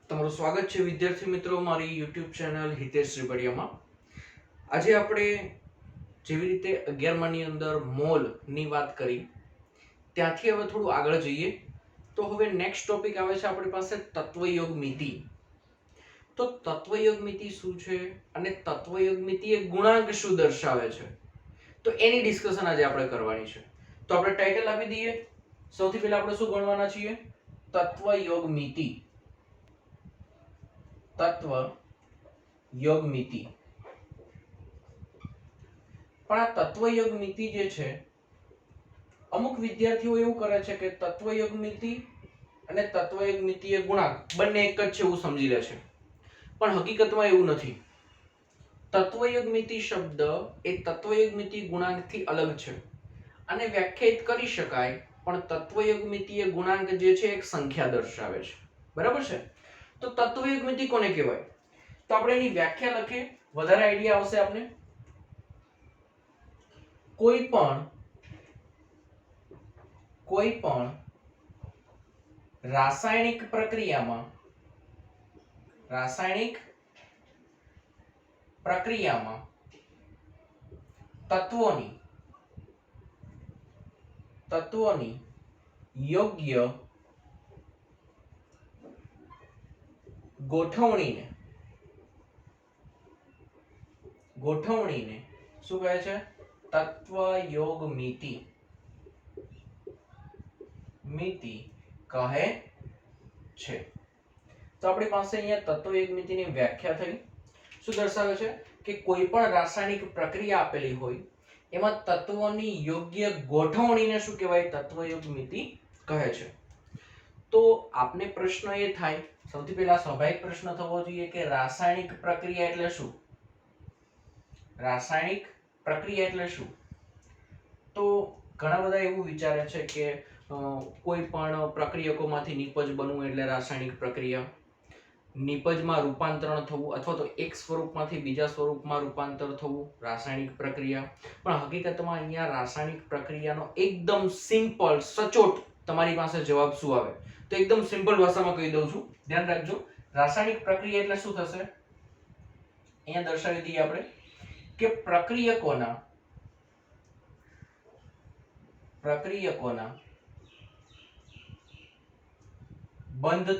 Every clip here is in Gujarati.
તમારું સ્વાગત છે વિદ્યાર્થી મિત્રો મારી YouTube ચેનલ હિતેશ રીબડિયામાં. આજે આપણે જેવી રીતે 11મા ની અંદર મોલ ની વાત કરી ત્યાંથી હવે થોડું આગળ જઈએ તો હવે નેક્સ્ટ ટોપિક આવે છે આપણી પાસે તત્વયોગ મિતિ. તો તત્વયોગ મિતિ શું છે અને તત્વયોગ મિતિ એ ગુણાંક શું દર્શાવે છે તો એની ડિસ્કશન આજે આપણે કરવાની છે. તો આપણે ટાઇટલ આપી દઈએ. સૌથી પહેલા આપણે શું ગણવાના છીએ? તત્વયોગ મિતિ. તત્વ યોગ મિતિ. પણ આ તત્વયોગ મિતિ જે છે અમુક વિદ્યાર્થીઓ એવું કરે છે કે તત્વયોગ મિતિ અને તત્વયોગ મિતિ એ ગુણાંક બંને એક જ છે એવું સમજી લે છે, પણ હકીકતમાં એવું નથી. તત્વયોગ મિતિ શબ્દ એ તત્વયોગ મિતિ ગુણાંકથી અલગ છે અને વ્યાખ્યાયિત કરી શકાય, પણ તત્વયોગ મિતિ એ ગુણાંક જે છે એક સંખ્યા દર્શાવે છે. બરાબર છે? તો તત્વયોગ મિતિ કોને કહેવાય? તો આપણે એની વ્યાખ્યા લખીએ, વધારે આઈડિયા આવશે આપને. કોઈ પણ રાસાયણિક પ્રક્રિયામાં તત્વોની યોગ્ય ગોઠવણીને શું કહે છે? તત્વયોગ મિતિ કહે છે. તો આપણી પાસે અહીંયા તત્વયોગ મિતિની વ્યાખ્યા થઈ. શું દર્શાવે છે? કે કોઈ પણ રાસાયણિક પ્રક્રિયા આપેલી હોય એમાં તત્વોની યોગ્ય ગોઠવણીને શું કહેવાય? તત્વયોગ મિતિ કહે છે. તો આપને પ્રશ્ન એ થાય, સૌથી પહેલા સ્વાભાવિક પ્રશ્ન થવો જોઈએ કે રાસાયણિક પ્રક્રિયા એટલે શું? રાસાયણિક પ્રક્રિયા એટલે શું? તો ઘણા બધા એવું વિચારે છે કે કોઈ પણ પ્રક્રિયકોમાંથી નિપજ બનવું એટલે રાસાયણિક પ્રક્રિયા, નિપજમાં રૂપાંતરણ થવું અથવા તો એક સ્વરૂપમાંથી બીજા સ્વરૂપમાં રૂપાંતર થવું રાસાયણિક પ્રક્રિયા. પણ હકીકતમાં અહીંયા રાસાયણિક પ્રક્રિયાનો એકદમ સિમ્પલ સચોટ તમારી પાસે જવાબ શું આવે? તો એકદમ સિમ્પલ ભાષામાં કહી દઉં છું, ધ્યાન રાખજો. રાસાયણિક પ્રક્રિયા એટલે શું થશે? અહીંયા દર્શાવી દઈએ આપણે કે પ્રક્રિયકોના બંધ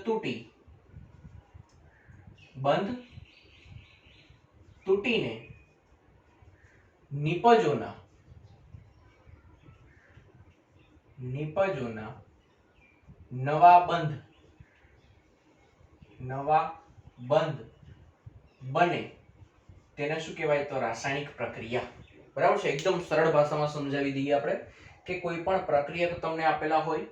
તૂટીને નિપજોના નવા બંધ બને તેને શું કહેવાય? તો રાસાયણિક પ્રક્રિયા. બરાબર છે? એકદમ સરળ ભાષામાં સમજાવી દઈએ આપણે કે કોઈ પણ પ્રક્રિયક તમને આપેલા હોય,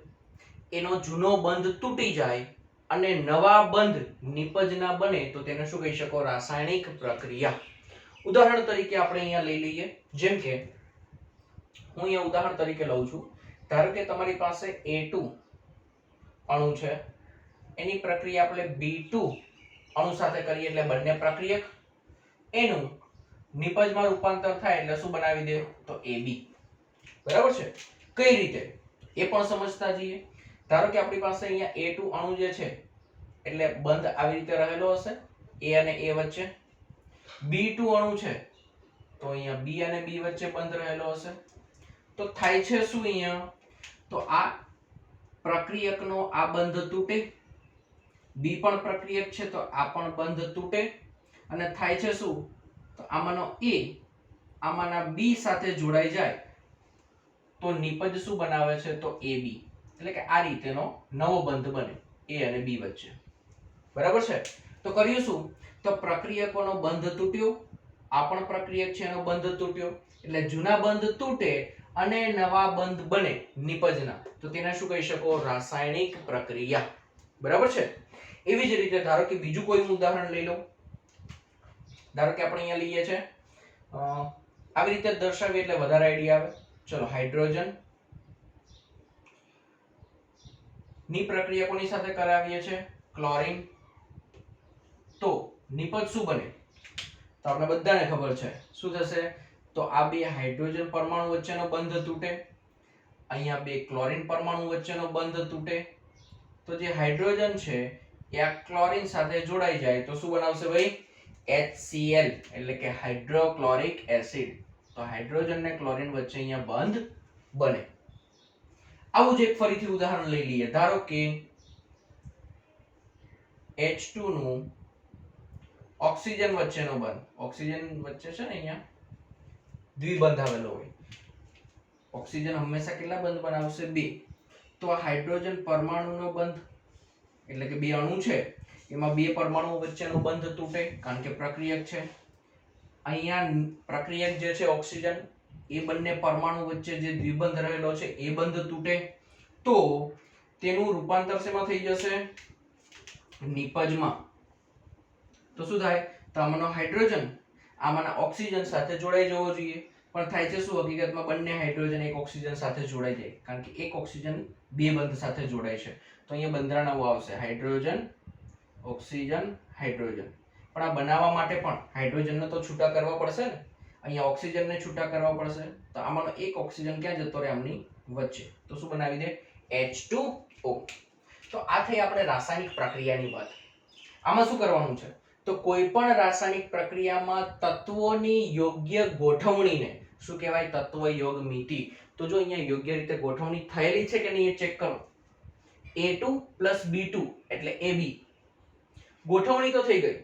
એનો જૂનો બંધ તૂટી જાય અને નવા બંધ નિપજના બને તો તેને શું કહી શકો? રાસાયણિક પ્રક્રિયા. ઉદાહરણ તરીકે આપણે અહીંયા લઈ લઈએ, જેમ કે હું અહીંયા ઉદાહરણ તરીકે લઉં છું. ધારો કે તમારી પાસે A2 અણુ છે, એની પ્રક્રિયા આપણે B2 અણુ સાથે કરીએ એટલે બંને પ્રક્રિયક, એનું નિપજમાં રૂપાંતર થાય એટલે શું બનાવી દે? તો AB. બરાબર છે? કઈ રીતે એ પણ સમજતા જઈએ. ધારો કે આપણી પાસે અહીંયા A2 અણુ જે છે એટલે બંધ આવી રીતે રહેલો હશે A અને A વચ્ચે. B2 અણુ છે તો અહીંયા B અને B વચ્ચે બંધ રહેલો હશે. તો થાય છે શું અહીંયા? તો આ પ્રક્રિયકનો આ બંધ તૂટે, B પણ પ્રક્રિયક છે તો આ પણ બંધ તૂટે અને થાય છે શું? તો આમાંનો A આમાંના B સાથે જોડાઈ જાય તો નિપજ શું બનાવે છે? તો AB. એટલે કે આ રીતેનો નવો બંધ બને A અને B વચ્ચે. બરાબર છે? તો કર્યું શું? તો પ્રક્રિયકોનો બંધ તૂટ્યો, આ પણ પ્રક્રિયક છે એનો બંધ તૂટ્યો, એટલે જૂના બંધ તૂટે અને નવા બંધ બને નિપજના, તો તેને શું કહી શકો? રાસાયણિક પ્રક્રિયા. બરાબર છે? એવી જ રીતે ધારો કે બીજું કોઈ ઉદાહરણ લઈ લો. ધારો કે આપણે અહીંયા લઈએ છે આવી રીતે દર્શાવીએ એટલે વધારે આઈડિયા આવે. ચલો, હાઇડ્રોજન ની પ્રક્રિયા કોની સાથે કરાવીએ છે? ક્લોરીન. તો નિપજ શું બને? તો આપણે બધાને ખબર છે શું થશે? તો આ બે હાઇડ્રોજન પરમાણુ વચ્ચેનો બંધ તૂટે, અહીંયા બે ક્લોરીન પરમાણુ વચ્ચેનો બંધ તૂટે. તો જે હાઇડ્રોજન છે એ આ ક્લોરીન સાથે જોડાઈ જાય તો શું બનાવશે ભાઈ? HCl એટલે કે હાઇડ્રોક્લોરિક એસિડ. તો હાઇડ્રોજન ને ક્લોરીન વચ્ચે અહીંયા બંધ બને. આવું જ એક ફરીથી ઉદાહરણ લઈ લઈએ. ધારો કે H2 નું ઓક્સિજન વચ્ચેનો બંધ, ઓક્સિજન વચ્ચે છે ને અહીંયા દ્વિબંધ આવેલો હોય. ઓક્સિજન હંમેશા કેટલા બંધ બનાવશે? 2. તો આ હાઇડ્રોજન પરમાણુનો બંધ એટલે કે 2 અણુ છે એમાં 2 પરમાણુઓ વચ્ચેનો બંધ તૂટે કારણ કે પ્રક્રિયક છે. અહીંયા પ્રક્રિયક જે છે ઓક્સિજન એ બંને પરમાણુ વચ્ચે જે દ્વિબંધ રહેલો છે એ બંધ તૂટે તો તેનું રૂપાંતર શેમાં થઈ જશે? નિપજમાં. તો શું થાય? તો આમાંનો હાઇડ્રોજન આમાંના ઓક્સિજન સાથે જોડાઈ જવો જોઈએ, પણ થાય છે શું? હકીકતમાં બંને હાઇડ્રોજન એક ઓક્સિજન સાથે જોડાઈ જાય કારણ કે એક ઓક્સિજન 2 બંધ સાથે જોડાય છે. તો અહીંયા બંધારણ આવું આવશે હાઇડ્રોજન ઓક્સિજન હાઇડ્રોજન. પણ આ બનાવવા માટે પણ હાઇડ્રોજનને તો છૂટા કરવા પડશે ને, અહીંયા ઓક્સિજનને છૂટા કરવા પડશે. તો આમાંનો એક ઓક્સિજન ક્યાં જતો રહે? આમની વચ્ચે. તો શું બનાવી દે? H2O. તો આ થઈ આપણે રાસાયણિક પ્રક્રિયાની વાત. આમાં શું કરવાનું છે? તો કોઈ પણ રાસાયણિક પ્રક્રિયામાં તત્વોની યોગ્ય ગોઠવણીને શું કહેવાય? તત્વ યોગમિતિ. તો જો અહીંયા યોગ્ય રીતે ગોઠવણી થયેલી છે કે નહીં એ ચેક કરો. A2 + B2 એટલે AB. ગોઠવણી તો થઈ ગઈ,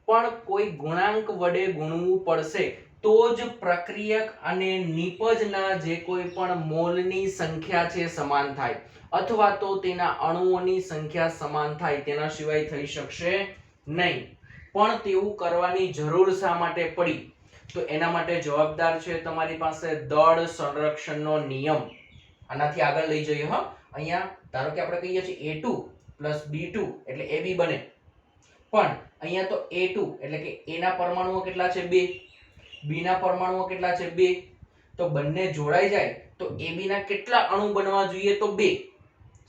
પણ કોઈ ગુણાંક વડે ગુણવું પડશે તો જ પ્રક્રિયક અને નિપજના જે કોઈ પણ મોલની સંખ્યા છે સમાન થાય, અથવા તો તેના અણુઓની સંખ્યા સમાન થાય. તેના સિવાય થઈ શકશે નહીં. પણ તેવું કરવાની જરૂર શા માટે પડી? તો એના માટે જવાબદાર છે તમારી પાસે દળ સંરક્ષણનો નિયમ. આનાથી આગળ લઈ જઈએ. હા, અહીંયા ધારો કે આપણે કહીએ છીએ A2 + B2 એટલે AB બને, પણ અહીંયા તો A2 એટલે કે A ના પરમાણુઓ કેટલા છે? 2. B ના પરમાણુઓ કેટલા છે? 2. તો બંને જોડાઈ જાય તો AB ના કેટલા અણુ બનવા જોઈએ? તો 2.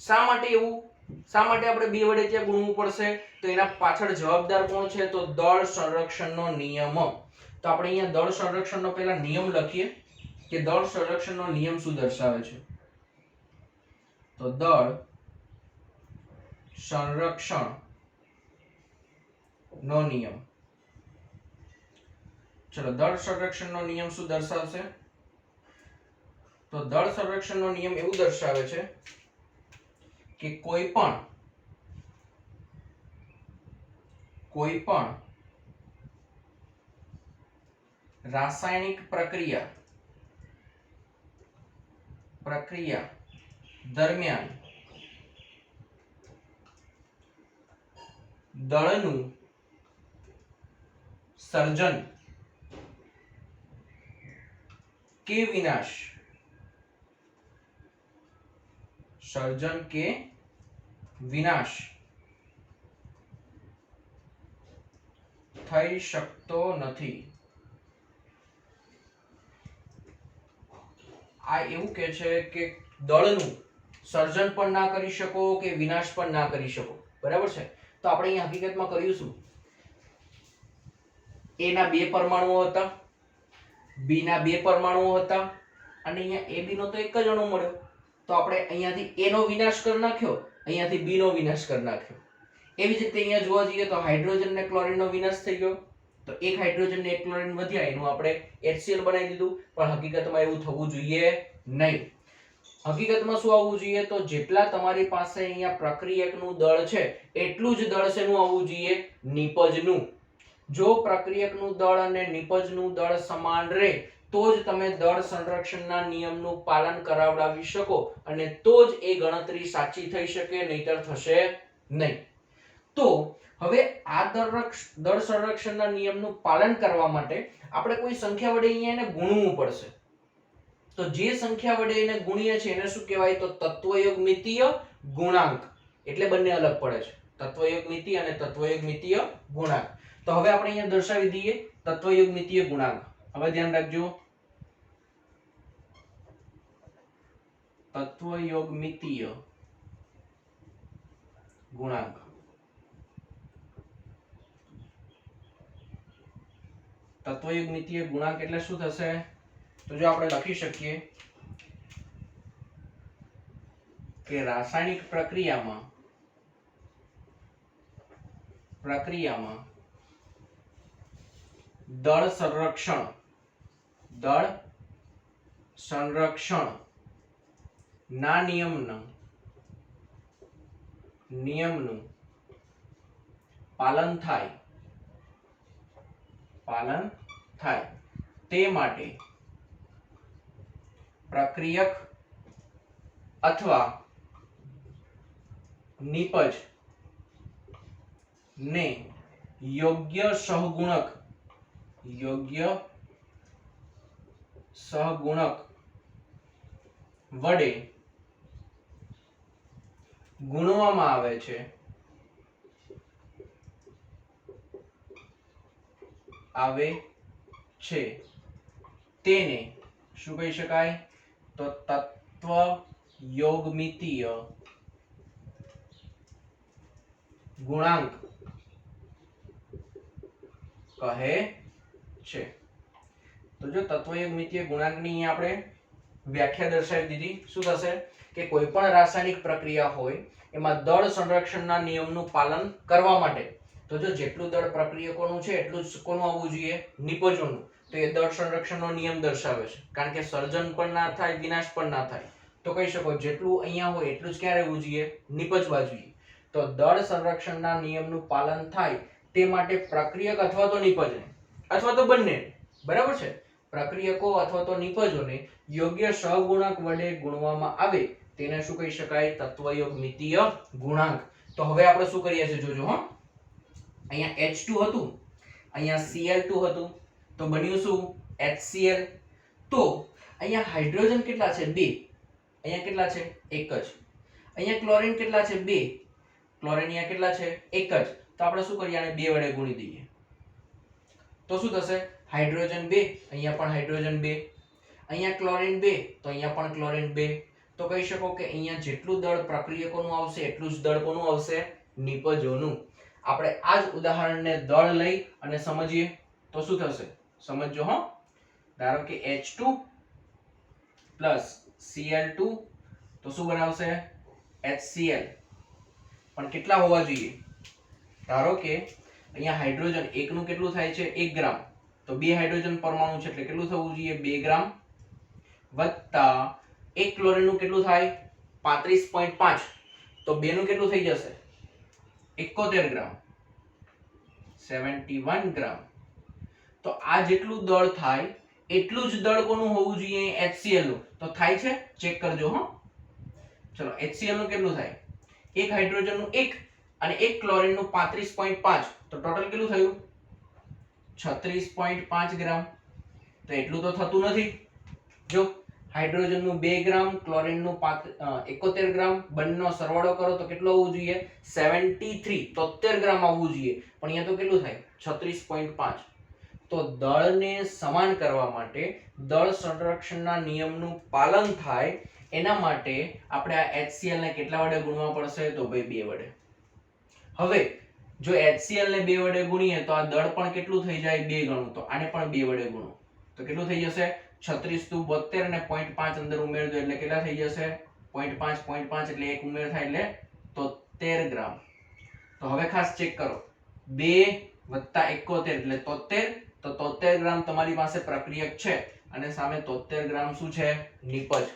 શા માટે એવું? શા માટે આપણે 2 વડે ત્યાં ગુણવું પડશે? તો એના પાછળ જવાબદાર કોણ છે? તો દળ સંરક્ષણનો નિયમ. તો આપણે અહીંયા દળ સંરક્ષણનો પહેલા નિયમ લખીએ કે દળ સંરક્ષણનો નિયમ શું દર્શાવે છે. તો દળ સંરક્ષણ નો નિયમ. ચલો, દળ સંરક્ષણનો નિયમ શું દર્શાવશે? તો દળ સંરક્ષણનો નિયમ એવું દર્શાવે છે કે કોઈ પણ રાસાયણિક પ્રક્રિયા દરમિયાન દળનું સર્જન કે વિનાશ થઈ શકતો નથી. આ એવું કે છે કે દળનું સર્જન પણ ના કરી શકો કે વિનાશ પણ ના કરી શકો. બરાબર છે? તો આપણે અહીં હકીકતમાં કર્યું શું? A ના 2 પરમાણુઓ હતા, B ના 2 પરમાણુઓ હતા અને અહીંયા AB નો તો એક જ અણુ મળ્યો. તો આપણે અહીંયાથી A નો વિનાશ કરી નાખ્યો, અહીંયાથી B નો વિનાશ કરી નાખ્યો. એવી જ રીતે અહીંયા જોવા જઈએ તો હાઇડ્રોજન ને ક્લોરીન નો વિનાશ થઈ ગયો. તો એક હાઇડ્રોજન ને એક ક્લોરીન વધ્યા, એનું આપણે HCl બનાવી દીધું. પણ હકીકતમાં એવું થવું જોઈએ નહીં. હકીકતમાં શું આવવું જોઈએ? તો જેટલા તમારી પાસે અહીંયા પ્રક્રિયકનું દળ છે એટલું જ દળ શેનું આવવું જોઈએ? નિપજનું. જો પ્રક્રિયકનું દળ અને નિપજનું દળ સમાન રહે તો જ તમે દળ સંરક્ષણના નિયમનું પાલન કરાવડાવી શકો અને તો જ એ ગણતરી સાચી થઈ શકે, નહીતર થશે નહીં. તો હવે આ દળ સંરક્ષણના નિયમનું પાલન કરવા માટે આપણે કોઈ સંખ્યા વડે અહીંયા એને ગુણવું પડશે. તો જે સંખ્યા વડે એને ગુણીએ છીએ એને શું કહેવાય? તો તત્વયોગમિતીય ગુણાંક. એટલે બંને અલગ પડે છે, તત્વયોગમિતિ અને તત્વયોગમિતીય ગુણાંક. તો હવે આપણે અહીંયા દર્શાવી દઈએ તત્વયોગમિતીય ગુણાંક. હવે ધ્યાન રાખજો, તત્વયોગમિતીય ગુણાંક. તત્વયોગમિતીય ગુણાંક એટલે શું થશે? તો જો આપણે લખી શકીએ કે રાસાયણિક પ્રક્રિયામાં પ્રક્રિયામાં દળ સંરક્ષણ ના નિયમનું પાલન થાય તે માટે પ્રક્રિયક અથવા નિપજ ને યોગ્ય સહગુણક વડે ગુણવામાં આવે છે તેને શું કહી શકાય? તો તત્વયોગમિતીય ગુણાંક કહે છે. તો જો તત્વયોગમિતીય ગુણાંકની આપણે વ્યાખ્યા દર્શાવી દીધી. શું થશે કે કોઈ પણ રાસાયણિક પ્રક્રિયા હોય એમાં દળ સંરક્ષણના નિયમનું પાલન કરવા માટે તો જો જેટલું દળ પ્રક્રિયકોનું છે એટલું જ કોનું આવવું જોઈએ? નિપજોનું. તો એ દળ સંરક્ષણનો નિયમ દર્શાવે છે, કારણ કે સર્જન પણ ના થાય, વિનાશ પણ ના થાય. તો કહી શકો જેટલું અહીંયા હોય એટલું જ ક્યાં રહેવું જોઈએ? નિપજવા જોઈએ. તો દળ સંરક્ષણના નિયમનું પાલન થાય તે માટે પ્રક્રિયક અથવા તો નિપજને અથવા તો બંને, બરાબર છે, પ્રક્રિયકો અથવા તો નિપજોને યોગ્ય સહગુણક વડે ગુણવામાં આવે તેને શું કહી શકાય? તત્વયોગમિતીય ગુણાંક. તો હવે આપણે શું કરીએ છીએ જોજો. અહીંયા H2 હતું, અહીંયા Cl2 હતું, તો બન્યું શું? HCl. તો અહીંયા હાઇડ્રોજન કેટલા છે? 2. અહીંયા કેટલા છે? 1 જ. અહીંયા ક્લોરીન કેટલા છે? 2. ક્લોરીન અહીંયા કેટલા છે? 1 જ. તો આપણે શું કરીએ? આને 2 વડે ગુણી દઈએ. તો શું થશે? હાઇડ્રોજન 2, અહીંયા પણ હાઇડ્રોજન 2, અહીંયા ક્લોરીન 2, તો અહીંયા પણ ક્લોરીન 2. તો કહી શકો કે અહીંયા જેટલું દળ પ્રક્રિયકોનું આવશે એટલું જ દળ કોનું આવશે? નિપજોનું. આપણે આ જ ઉદાહરણને દળ લઈ અને સમજીએ તો શું થશે? સમજો હો. ધારો કે H2 Cl2 તો શું બનાવશે? HCl. પણ કેટલા હોવા જોઈએ? ધારો કે અહીંયા હાઇડ્રોજન એકનું કેટલું થાય છે? 1 ગ્રામ. તો 2 હાઇડ્રોજન પરમાણુ છે એટલે કેટલું થવું જોઈએ? 2 ગ્રામ વત્તા 1 ક્લોરીનનું કેટલું થાય? 35.5. તો 2 નું કેટલું થઈ જશે? 71 ગ્રામ, 71 ગ્રામ. તો આ જેટલું દળ થાય એટલું જ દળ કોનું હોવું જોઈએ? HCl નું. તો થાય છે? ચેક કરજો હો. ચલો HCl નું કેટલું થાય? 1 હાઇડ્રોજન નું 1 અને 1 ક્લોરીન નું 35.5. તો ટોટલ કેટલું થયું? 36.5 ગ્રામ. તો એટલું તો થતું નથી. જો હાઇડ્રોજન નું 2 ગ્રામ, ક્લોરીન નું 71 ગ્રામ, બંનેનો સરવાળો કરો તો કેટલું આવવું જોઈએ? 73 ગ્રામ આવવું જોઈએ. પણ અહીંયા તો કેટલું થાય? 36.5. તો દળને સમાન કરવા માટે દળ સંરક્ષણના નિયમનું પાલન થાય એના માટે આપણે આ HCl ને કેટલા વડે ગુણવા પડશે? તો ભાઈ 2 વડે. હવે જો HCl ને 2 વડે ગુણીએ તો આ દળ પણ કેટલું થઈ જાય? 2 ગણું. તો આને પણ 2 વડે ગુણો તો કેટલું થઈ જશે? 36 * 72 અને 0.5 અંદર ઉમેર દો એટલે કેટલા થઈ જશે? 0.5 એટલે 1 ઉમેર થાય એટલે 73 ગ્રામ. તો હવે ખાસ ચેક કરો. 2 + 71 એટલે 73. તો 73 ગ્રામ તમારી પાસે પ્રક્રિયક છે અને સામે 73 ગ્રામ શું છે? નિપજ.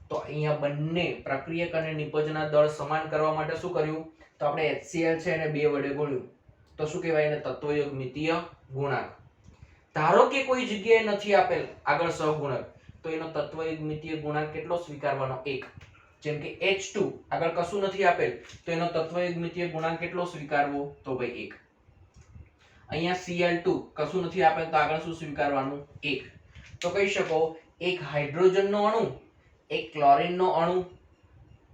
તો અહીંયા બંને પ્રક્રિયક અને નિપજના દળ સમાન કરવા માટે શું કર્યું? તો આપણે HCl છે એને 2 વડે ગુણ્યું. તો શું કહેવાય એને? તત્વયોગમિતીય ગુણાંક. ધારો કે કોઈ જગ્યાએ નથી આપેલ આગળ સહગુણક તો એનો તત્વયોગમિતીય ગુણાંક કેટલો સ્વીકારવાનો? 1. જેમ કે H2 આગળ કશું નથી આપેલ તો એનો તત્વયોગમિતીય ગુણાંક કેટલો સ્વીકારવો? તો ભાઈ 1. અહીંયા Cl2 કશું નથી આપેલ તો આગળ શું સ્વીકારવાનું? 1. તો કહી શકો એક હાઇડ્રોજનનો અણુ, એક ક્લોરીનનો અણુ,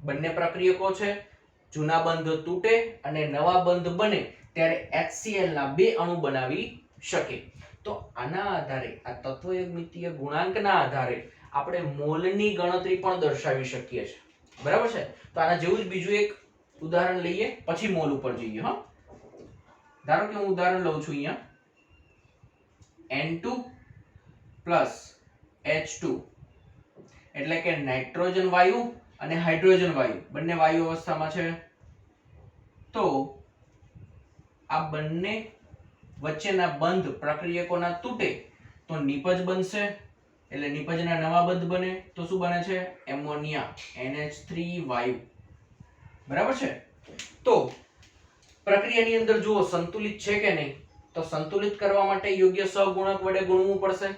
બંને પ્રક્રિયકો છે. જૂના બંધ તૂટે અને નવા બંધ બને ત્યારે HCl ના 2 અણુ બનાવી શકે. તો આના આધારે આ તત્વયોગમિતીય ગુણાંકના આધારે આપણે મોલની ગણતરી પણ દર્શાવી શકીએ છીએ. બરાબર છે? તો આના જેવું જ બીજું એક ઉદાહરણ લઈએ પછી મોલ ઉપર જઈએ. હા, ધારો કે હું ઉદાહરણ લઉં છું અહીંયા N2 + H2 એટલે કે નાઇટ્રોજન વાયુ અને હાઇડ્રોજન વાયુ બંને વાયુ અવસ્થામાં છે. તો આ બંને વચ્ચેના બંધ પ્રક્રિયકોના તૂટે તો નિપજ બનશે, એટલે નિપજના નવા બંધ બને તો શું બને છે? એમોનિયા NH3 વાયુ. બરાબર છે? તો પ્રક્રિયાની અંદર જુઓ સંતુલિત છે કે નહીં, તો સંતુલિત કરવા માટે યોગ્ય સહગુણક વડે ગુણવું પડશે,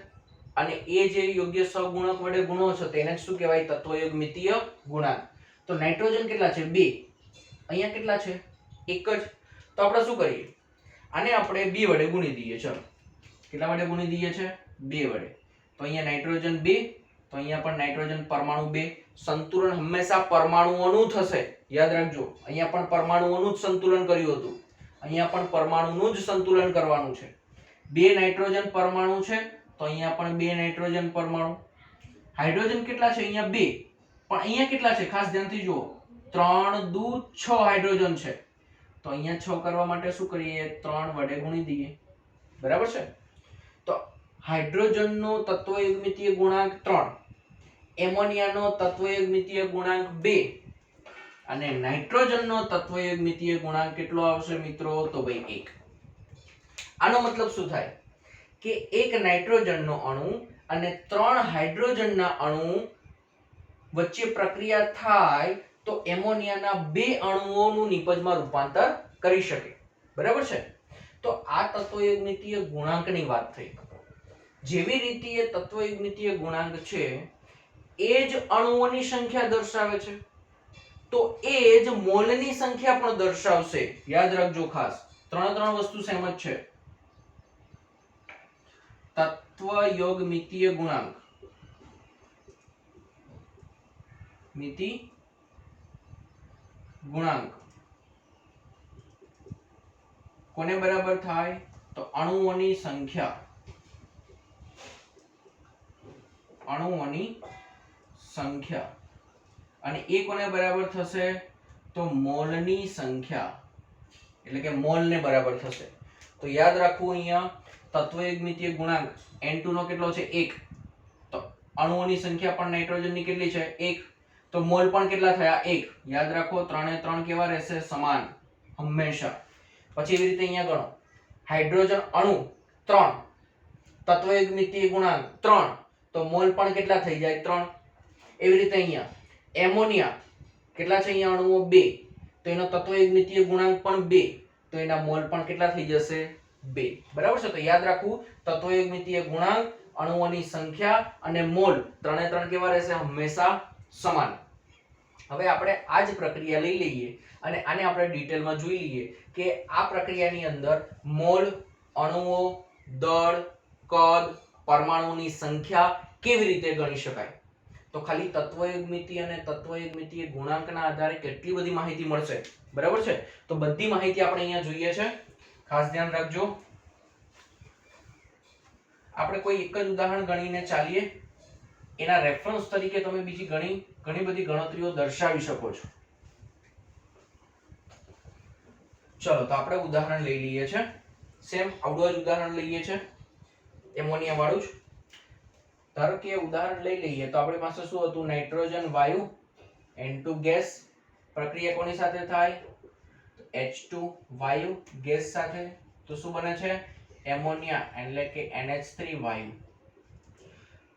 અને એ જે યોગ્ય સહગુણક વડે ગુણો છો તેને જ શું કહેવાય? તત્વયુગ્મિતીય ગુણાંક. તો નાઇટ્રોજન કેટલા છે? 2. અહીંયા કેટલા છે? 1 જ. તો આપણે શું કરીએ? આને આપણે 2 વડે ગુણી દઈએ. ચલો, કેટલા વડે ગુણી દઈએ છે? 2 વડે. તો અહીંયા નાઇટ્રોજન 2, તો અહીંયા પણ નાઇટ્રોજન પરમાણુ 2. સંતુલન હંમેશા પરમાણુઓનું થશે, યાદ રાખજો. અહીંયા પણ પરમાણુઓનું જ સંતુલન કર્યું હતું, અહીંયા પણ પરમાણુનું જ સંતુલન કરવાનું છે. 2 નાઇટ્રોજન પરમાણુ છે, તો અહીંયા પણ 2 નાઇટ્રોજન પરમાણુ. હાઇડ્રોજન કેટલા છે? અહીંયા 2, પણ અહીંયા કેટલા છે? ખાસ ધ્યાનથી જુઓ. 3 દુ 6 હાઇડ્રોજન છે, તો અહીંયા 6 કરવા માટે શું કરીએ? 3 વડે ગુણી દઈએ. બરાબર છે? તો હાઇડ્રોજનનો તત્વયુગ્મિતીય ગુણાંક 3, એમોનિયાનો તત્વયુગ્મિતીય ગુણાંક 2 અને નાઇટ્રોજનનો તત્વયુગ્મિતીય ગુણાંક કેટલો આવશે મિત્રો? તો ભાઈ 1. આનો મતલબ શું થાય? કે એક નાઇટ્રોજનનો અણુ અને 3 હાઇડ્રોજનના અણુ વચ્ચે પ્રક્રિયા થાય તો એમોનિયાના 2 અણુઓનું નિપજમાં રૂપાંતર કરી શકે. બરાબર છે? તો આ તત્વયુગ્મિતીય ગુણાંકની વાત થઈ. જેવી રીતે તત્વયુગ્મિતીય ગુણાંક છે એ જ અણુઓની સંખ્યા દર્શાવે છે, તો એ જ મોલની સંખ્યા પણ દર્શાવશે. યાદ રાખજો ખાસ, ત્રણ વસ્તુ સેમ જ છે. તત્વયુગ્મિતીય ગુણાંક મિતિ ગુણાંક કોને બરાબર થાય? તો અણુઓની સંખ્યા. અણુઓની સંખ્યા. અને એ કોને બરાબર થશે? તો મોલની સંખ્યા, એટલે કે મોલને બરાબર થશે. તો યાદ રાખવું, અહીંયા તત્વયુગ્મિતીય ગુણાંક N2 નો કેટલો છે? 1. તો અણુઓની સંખ્યા પણ નાઇટ્રોજનની કેટલી છે? 1. તો મોલ પણ કેટલા થયા? 1. યાદ રાખો, 3 એ 3 કેવા રહેશે? સમાન હંમેશા. પછી એવી રીતે અહીંયા ગણો, હાઇડ્રોજન અણુ 3, તત્વયુગ્મિતીય ગુણાંક 3, તો મોલ પણ કેટલા થઈ જાય? 3. એવી રીતે અહીંયા એમોનિયા કેટલા છે? અહીંયા અણુઓ 2, તો એનો તત્વયુગ્મિતીય ગુણાંક પણ 2, તો એના મોલ પણ કેટલા થઈ જશે? 2. બરાબર છે? તો યાદ રાખવું, તત્વયુગ્મિતીય ગુણાંક, અણુઓની સંખ્યા અને મોલ 3 એ 3 કેવા રહેશે? હંમેશા સમાન. હવે આપણે આ જ પ્રક્રિયા લઈ લઈએ અને આને આપણે ડિટેલમાં જોઈ લઈએ કે આ પ્રક્રિયાની અંદર મોલ, અણુઓ, દળ, કદ, પરમાણુની સંખ્યા કેવી રીતે ગણી શકાય. તો ખાલી તત્વયુગ્મિતીય અને તત્વયુગ્મિતીય ગુણાંકના આધારે કેટલી બધી માહિતી મળશે. બરાબર છે? તો બધી માહિતી આપણે અહીંયા જોઈએ છે, ખાસ ધ્યાન રાખજો. આપણે કોઈ એક જ ઉદાહરણ ગણીને ચાલીએ, એના રેફરન્સ તરીકે તમે બીજી ઘણી બધી ગણતરીઓ દર્શાવી શકો છો. ચલો, તો આપણે ઉદાહરણ લઈ લઈએ છે. સેમ આવડું જ ઉદાહરણ લઈએ છે, એમોનિયા વાળું જ. ધારો કે ઉદાહરણ લઈ લઈએ તો આપણી પાસે શું હતું? નાઇટ્રોજન વાયુ, N2 ગેસ. પ્રક્રિયા કોની સાથે થાય? H2 વાયુ ગેસ સાથે. તો શું બને છે? એમોનિયા એટલે કે NH3 વાયુ.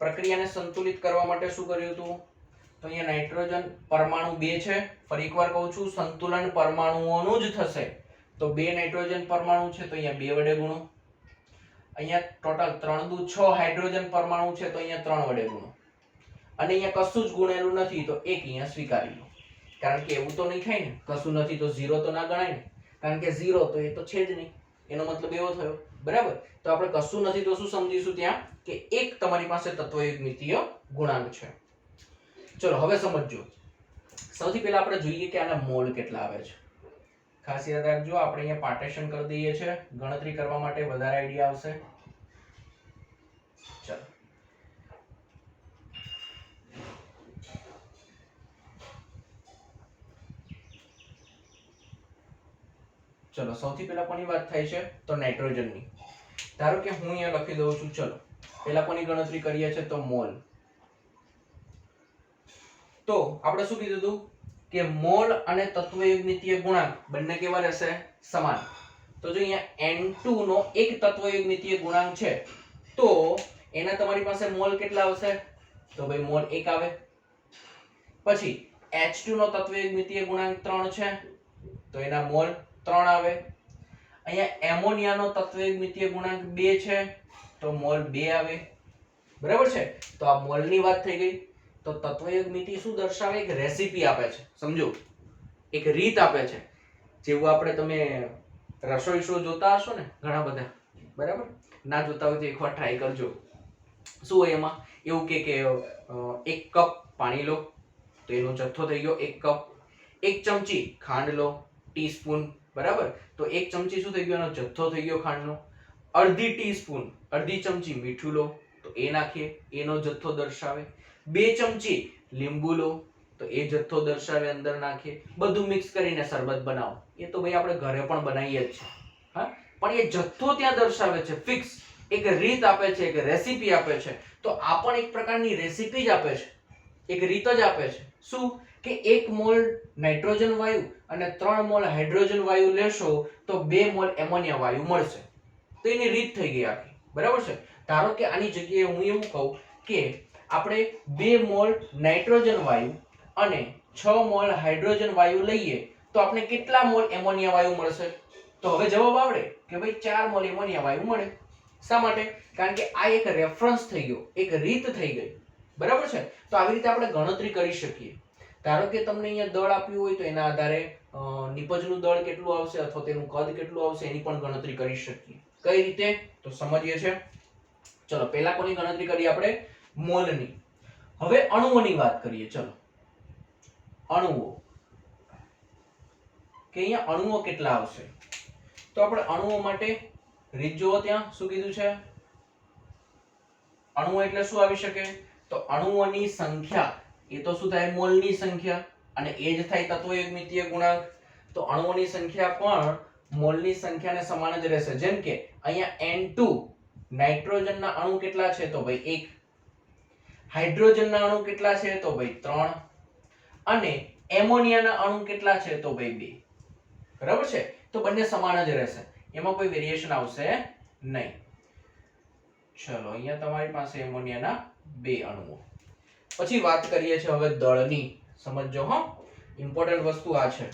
પ્રક્રિયાને સંતુલિત કરવા માટે શું કર્યું હતું? તો અહીંયા નાઇટ્રોજન પરમાણુ 2 છે. ફરી એકવાર કહું છું, સંતુલન પરમાણુઓનું જ થશે. તો 2 નાઇટ્રોજન પરમાણુ છે, તો અહીંયા 2 વડે ગુણો. અહીંયા ટોટલ 3 દુ 6 હાઇડ્રોજન પરમાણુ છે, તો અહીંયા 3 વડે ગુણો. અને અહીંયા કશું જ ગુણેલું નથી, તો 1 અહીંયા સ્વીકારી લો. કારણ કે એવું તો નહીં થાય ને, કશું નથી તો 0 તો ના ગણાય ને, કારણ કે 0 તો એ તો છે જ નહીં. એનો મતલબ એવો થયો. બરાબર? તો આપણે કશું નથી તો શું સમજીશું ત્યાં? કે 1 તમારી પાસે તત્વયુગ્મિતીય ગુણાંક છે. ચલો, હવે સમજો. સૌથી પહેલા આપણે જોઈએ કે આના મોલ કેટલા આવે છે. ખાસ યાદ રાખજો, આપણે અહીંયા પાર્ટીશન કરી દઈએ છે, ગણતરી કરવા માટે વધારે આઈડિયા આવશે. ચલો, ચલો સૌથી પહેલા કોની વાત થાય છે? તો નાઇટ્રોજનની. ધારો કે હું અહીંયા લખી દઉં છું. ચલો, પહેલા કોની ગણતરી કરીએ છે? તો મોલ. તો આપણે શું કીધું હતું કે મોલ અને તત્વયુગ્મિતીય ગુણાંક બંને કેવા રહેશે? સમાન. તો જો અહીંયા N2 નો એક તત્વયુગ્મિતીય ગુણાંક છે તો એના તમારી પાસે મોલ કેટલા આવશે? તો ભાઈ મોલ 1 આવે. પછી H2 નો તત્વયુગ્મિતીય ગુણાંક 3 છે તો એના મોલ 3 આવે. અહીંયા એમોનિયાનો તત્વયુગ્મિતીય ગુણાંક 2 છે તો મોલ 2 આવે. બરાબર છે? તો આ મોલની વાત થઈ ગઈ. તો તત્વયુગ્મિતિ શું દર્શાવે? એક રેસીપી આપે છે. સમજો, એક રીત આપે છે. જેવું આપણે તમે રસોઈ શો જોતા હશો ને ઘણા બધા, બરાબર? ના જોતા હોય તો એકવાર ટ્રાય કરજો. શું હોય એમાં? એવું કે 1 કપ પાણી લો તો એનો જથ્થો થઈ ગયો 1 કપ. 1 ચમચી ખાંડ લો, ટીસ્પૂન, બરાબર? તો 1 ચમચી શું થઈ ગયો? એનો જથ્થો થઈ ગયો ખાંડનો. અડધી ટીસ્પૂન, અડધી ચમચી મીઠું લો તો એ નાખીએ, એનો જથ્થો દર્શાવે. 2 ચમચી લીંબુ લો તો એ જથ્થો દર્શાવે, અંદર નાખીએ. બધું મિક્સ કરીને શરબત બનાવો. એ તો ભાઈ આપણે ઘરે પણ બનાવીએ જ છે, હા, પણ એ જથ્થો ત્યાં દર્શાવે છે, ફિક્સ એક રીત આપે છે, એક રેસીપી આપે છે. તો આ પણ એક પ્રકારની રેસીપી જ આપે છે, એક રીત જ આપે છે. શું કે 1 મોલ નાઇટ્રોજન વાયુ અને 3 મોલ હાઇડ્રોજન વાયુ લેશો તો 2 મોલ એમોનિયા વાયુ મળશે. તો એની રીત થઈ ગઈ આખી. બરાબર છે? ધારો કે આની જગ્યાએ હું એવું કહું કે આપણે 2 મોલ નાઇટ્રોજન વાયુ અને 6 મોલ હાઇડ્રોજન વાયુ લઈએ તો આપણે કેટલા મોલ એમોનિયા વાયુ મળશે? તો હવે જવાબ આવડે કે ભાઈ 4 મોલ એમોનિયા વાયુ મળે. શા માટે? કારણ કે આ એક રેફરન્સ થઈ ગયો, એક રીત થઈ ગઈ. બરાબર છે? તો આવી રીતે આપણે ગણતરી કરી શકીએ. ધારો કે તમને અહીંયા દળ આપ્યું હોય તો એના આધારે નિપજનું દળ કેટલું આવશે અથવા તેનું કદ કેટલું આવશે એની પણ ગણતરી કરી શકીએ. કઈ રીતે? તો સમજીએ છે. ચલો પહેલા કોની ગણતરી કરીએ આપણે? મોલની. હવે અણુઓની વાત કરીએ. ચલો અણુઓ, કે અહીંયા અણુઓ કેટલા આવશે? તો આપણે અણુઓ માટે રીત જુઓ. ત્યાં શું કીધું છે? અણુઓ એટલે શું આવી શકે? તો અણુઓની સંખ્યા એ તો શું થાય? મોલની સંખ્યા, અને એ જ થાય તત્વયુગ્મિતીય ગુણાંક. તો અણુઓની સંખ્યા પણ મોલની સંખ્યાને સમાન જ રહેશે. જેમ કે અહીંયા N2 નાઇટ્રોજનના અણુ કેટલા છે? તો ભાઈ 1. હાઇડ્રોજનના અણુ કેટલા છે? તો ભાઈ 3. અને એમોનિયાના અણુ કેટલા છે? તો ભાઈ 2. બરાબર છે? તો બંને સમાન જ રહેશે, એમાં કોઈ વેરિએશન આવશે નહીં. ચલો અહીંયા તમારી પાસે એમોનિયાના 2 અણુઓ. પછી વાત કરીએ છીએ હવે દળની. સમજજો હો, ઇમ્પોર્ટન્ટ વસ્તુ આ છે.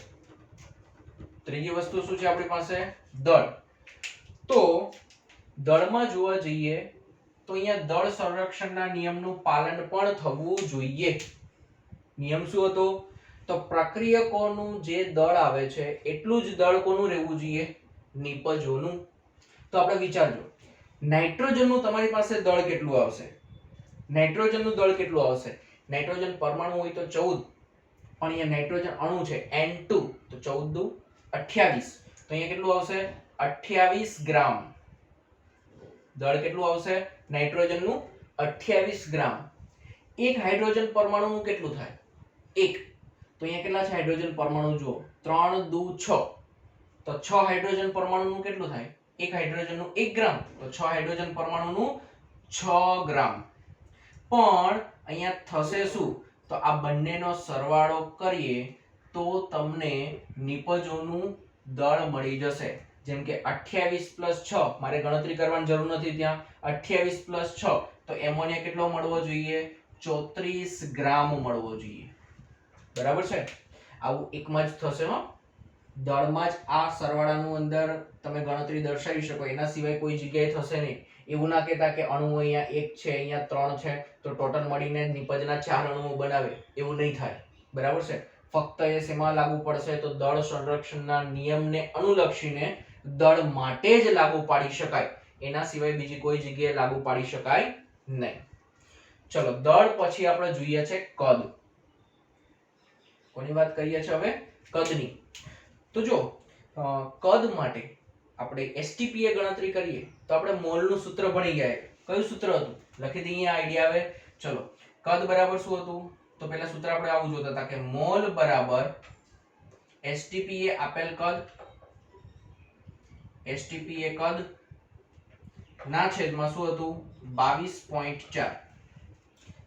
ત્રીજી વસ્તુ શું છે આપણી પાસે? દળ. તો દળમાં જોવા જઈએ તો અહીંયા દળ સંરક્ષણના નિયમનું પાલન પણ થવું જોઈએ. નિયમ શું હતો? તો પ્રક્રિયકોનું જે દળ આવે છે એટલું જ દળ કોનું રહેવું જોઈએ? નિપજોનું. તો આપણે વિચારજો, નાઇટ્રોજનનું તમારી પાસે દળ કેટલું આવશે? નાઇટ્રોજનનું દળ કેટલું આવશે? નાઇટ્રોજન પરમાણુ હોય તો 14, પણ અહીંયા નાઇટ્રોજન અણુ છે N2, તો 14 દુ 28. તો અહીંયા કેટલું આવશે? 28 ગ્રામ. દળ કેટલું આવશે નાઇટ્રોજનનું? 28 ગ્રામ. એક હાઇડ્રોજન પરમાણુનું કેટલું થાય? 1. તો અહીંયા કેટલા છે હાઇડ્રોજન પરમાણુ? જુઓ, 3 દુ 6. તો 6 હાઇડ્રોજન પરમાણુનું કેટલું થાય? એક હાઇડ્રોજનનું 1 ગ્રામ. તો 6 હાઇડ્રોજન પરમાણુનું 6 ગ્રામ. પણ અહીંયા થશે શું? તો આ બંનેનો સરવાળો કરીએ તો તમને નિપજોનું દળ મળી જશે. જેમ કે 28 + 6, મારે ગણતરી કરવાની જરૂર નથી ત્યાં. 28 + 6 તો એમોનિયા કેટલો મળવો જોઈએ? 34 ગ્રામ મળવો જોઈએ. બરાબર છે? આવું એકમાં જ થશે હો, દળમાં જ આ સરવાળાનું અંદર તમે ગણતરી દર્શાવી શકો, એના સિવાય કોઈ જગ્યાએ થશે નહીં. એવું ના કહેતા કે અણુ અહીંયા 1 છે, અહીંયા 3 છે, તો ટોટલ મળીને નિપજના 4 અણુઓ બનાવે, એવું નહીં થાય. બરાબર છે? ફક્ત એ શેમાં લાગુ પડશે? તો દળ સંરક્ષણના નિયમને અનુલક્ષીને દળ માટે જ લાગુ પાડી શકાય, એના સિવાય બીજી કોઈ જગ્યાએ લાગુ પાડી શકાય નહીં. ચલો દળ પછી આપણે જોઈએ છે કદ. કોની વાત કરીએ છીએ હવે? કદની. તો જો કદ માટે આપણે STPA ગણતરી કરીએ તો આપણે મોલનું સૂત્ર ભણી ગયા. કયું સૂત્ર હતું? લખી દઈએ, આઈડિયા આવે. ચલો કદ બરાબર શું હતું? તો પહેલા સૂત્ર આપણે આવું જોતા હતા કે મોલ બરાબર STPA આપેલ કદ, STPA કદ ના છેદમાં શું હતું? 22.4.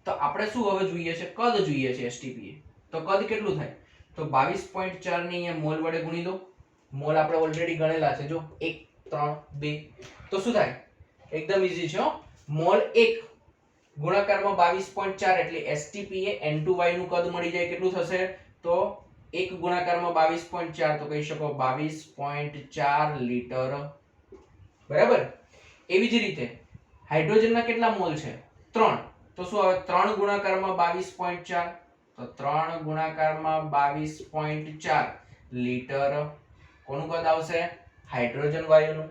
તો આપણે શું હવે જોઈએ છે? કદ જોઈએ છે STPA. તો કદ કેટલું થાય? તો 22.4 ને અહીંયા મોલ વડે ગુણી દો. મોલ આપણે ઓલરેડી ગણેલા છે, જો 1 3 2, તો શું થાય? એકદમ ઈઝી છે હો. મોલ 1 ગુણાકારમાં 22.4 એટલે STPA N2Y નું કદ મળી જાય. કેટલું થશે? તો 1 ગુણાકારમાં 22.4 તો કહી શકો 22.4 લીટર. બરાબર. એવી જ રીતે હાઇડ્રોજનના કેટલા મોલ છે? 3. તો શું આવે? 3 ગુણાકારમાં 22.4 તો 3 ગુણાકારમાં 22.4 લીટર કોનું કદ આવશે? હાઇડ્રોજન વાયુનું.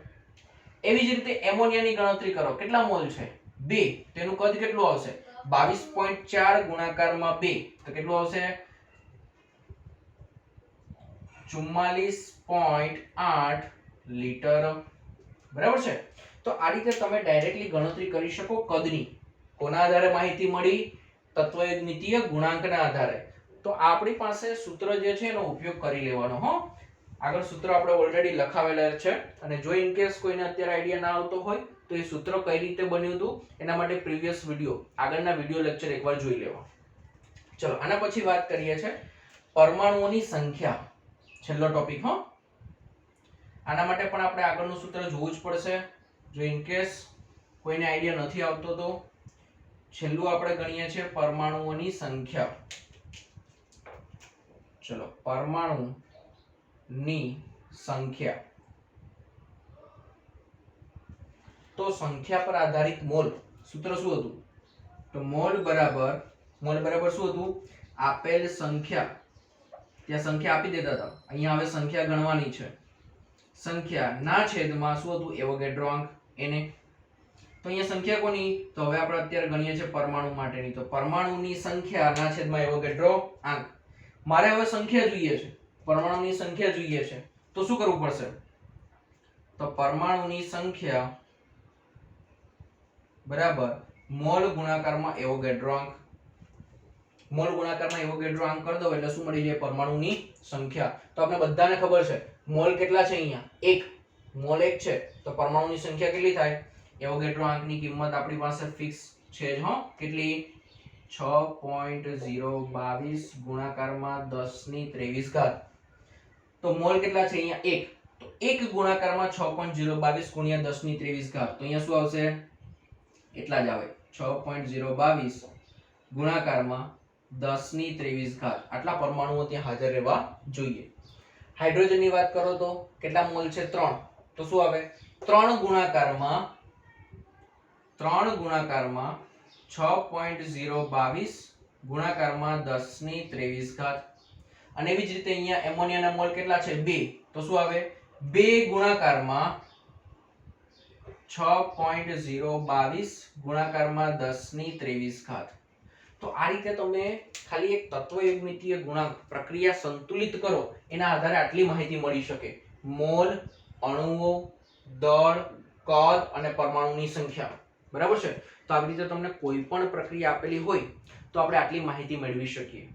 એવી જ રીતે એમોનિયાની ગણતરી કરો. કેટલા મોલ છે? 2. તેનું કદ કેટલું આવશે? 22.4 ગુણાકારમાં 2 તો કેટલું આવશે? 44.8 લીટર. બરાબર છે. તો આ રીતે તમે ડાયરેક્ટલી ગણતરી કરી શકો કદની. કોના આધારે માહિતી મળી? તત્વયુગ્મિતીય ગુણાંકના આધારે. તો આપણી પાસે સૂત્ર જે છે એનો ઉપયોગ કરી લેવાનો હો. આગળ સૂત્ર આપણે ઓલરેડી લખાવેલા છે અને જો ઇન કેસ કોઈને અત્યારે આઈડિયા ના આવતો હોય તો એ સૂત્ર કઈ રીતે બન્યું હતું એના માટે પ્રીવિયસ વિડિયો, આગળના વિડિયો લેક્ચર એકવાર જોઈ લેવા. ચલો આના પછી વાત કરીએ છે પરમાણુઓની સંખ્યા. છેલ્લો ટોપિક હો. આના માટે પણ આપણે આગળનું સૂત્ર જોવું જ પડશે. જો ઇન કેસ કોઈને આઈડિયા નથી આવતો તો છેલ્લું આપણે ગણીએ છીએ પરમાણુઓની સંખ્યા. ચલો પરમાણુની સંખ્યા. તો સંખ્યા પર આધારિત મોલ. સૂત્ર શું હતું? તો મોલ બરાબર શું હતું? આપેલ સંખ્યા, ત્યાં સંખ્યા આપી દેતા હતા, અહીંયા હવે સંખ્યા ગણવાની છે. સંખ્યા ના છેદમાં શું હતું? એવોગેડ્રો અંક એને. તો અહીંયા સંખ્યા કોની? તો હવે આપણે અત્યારે ગણીએ છીએ પરમાણુ માટેની. તો પરમાણુની સંખ્યા ના છેદમાં એવોગેડ્રો અંક. મારે હવે સંખ્યા જોઈએ છે, પરમાણુની સંખ્યા જોઈએ છે, તો શું કરવું પડશે? તો પરમાણુની સંખ્યા બરાબર મોલ ગુણાકારમાં એવોગેડ્રો અંક. મોલ ગુણાકારમાં એવોગેડ્રો અંક કરી દો એટલે શું મળી જાય? પરમાણુની સંખ્યા. તો આપણે બધાને ખબર છે મોલ કેટલા છે? અહીંયા 1. મોલ 1 છે તો પરમાણુની સંખ્યા કેટલી થાય? એવોગેડ્રો અંકની કિંમત આપણી પાસે ફિક્સ છે જ હો. કેટલી? 6.022 ગુણાકારમાં 1023 ઘાત. તો મોલ કેટલા છે? અહીંયા 1. તો 1 ગુણાકારમાં 6.022 ગુણ્યા 1023 ઘાત. તો અહીંયા શું આવશે? એટલા જ આવે 6.022 ગુણાકારમાં 1023 ઘાત. આટલા પરમાણુઓ ત્યાં હાજર રહેવા જોઈએ. હાઇડ્રોજનની વાત કરો તો કેટલા મોલ છે? 3. તો શું આવે? 3 ગુણાકારમાં 6.022 ગુણાકારમાં 1023 ઘાત. અને એવી જ રીતે અહીંયા એમોનિયાના મોલ કેટલા છે? 2. તો શું આવે? 2 ગુણાકારમાં 6.022 ગુણાકારમાં 1023 ઘાત. તો આ રીતે તમે ખાલી એક તત્વયુગ્મિતીય ગુણાંક પ્રક્રિયા સંતુલિત કરો એના આધારે આટલી માહિતી મળી શકે. મોલ, અણુઓ, દળ, કદ અને પરમાણુની સંખ્યા. બરાબર છે. તો આવી રીતે તમને કોઈ પણ પ્રક્રિયા આપેલી હોય તો આપણે આટલી માહિતી મેળવી શકીએ.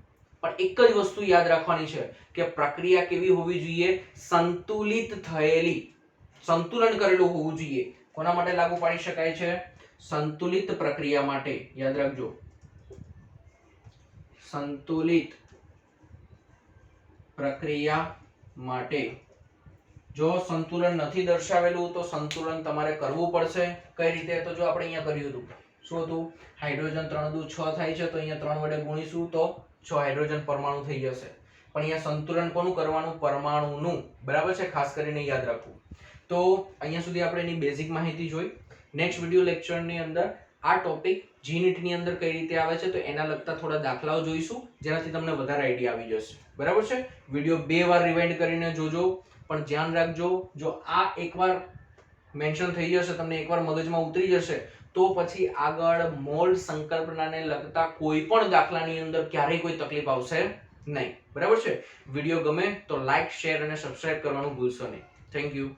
પણ એક જ વસ્તુ યાદ રાખવાની છે કે પ્રક્રિયા કેવી હોવી જોઈએ? સંતુલિત થયેલી, સંતુલન કરેલું હોવું જોઈએ. કોના માટે લાગુ પાડી શકાય છે? સંતુલિત પ્રક્રિયા માટે. યાદ રાખજો, સંતુલિત પ્રક્રિયા માટે. જો સંતુલન નથી દર્શાવેલું તો સંતુલન તમારે કરવું પડશે. કઈ રીતે? તો જો આપણે અહીંયા કર્યું હતું, શું હતું? હાઇડ્રોજન 3 દુ 6 થાય છે તો અહીંયા 3 વડે ગુણીશું તો 6 હાઇડ્રોજન પરમાણુ થઈ જશે. પણ અહીંયા સંતુલન કોનું કરવાનું? પરમાણુનું. બરાબર છે. ખાસ કરીને યાદ રાખવું. તો અહીંયા સુધી આપણે એની બેઝિક માહિતી જોઈ. નેક્સ્ટ વિડિયો લેક્ચરની અંદર આ ટોપિક જીનીટ ની અંદર કઈ રીતે આવે છે તો એના લગતા થોડા દાખલાઓ જોઈશું જેનાથી તમને વધારે આઈડિયા આવી જશે. બરાબર છે. વિડિયો 2 વાર રિવાઇન્ડ કરીને જોજો. પણ ધ્યાન રાખજો, જો આ એકવાર મેન્શન થઈ જશે, તમને એકવાર મગજમાં ઉતરી જશે તો પછી આગળ મોલ સંકલ્પનાને લગતા કોઈ પણ દાખલાની અંદર ક્યારેય કોઈ તકલીફ આવશે નહીં. બરાબર છે. વિડિયો ગમે તો લાઈક, શેર અને સબસ્ક્રાઇબ કરવાનું ભૂલશો નહીં. Thank you.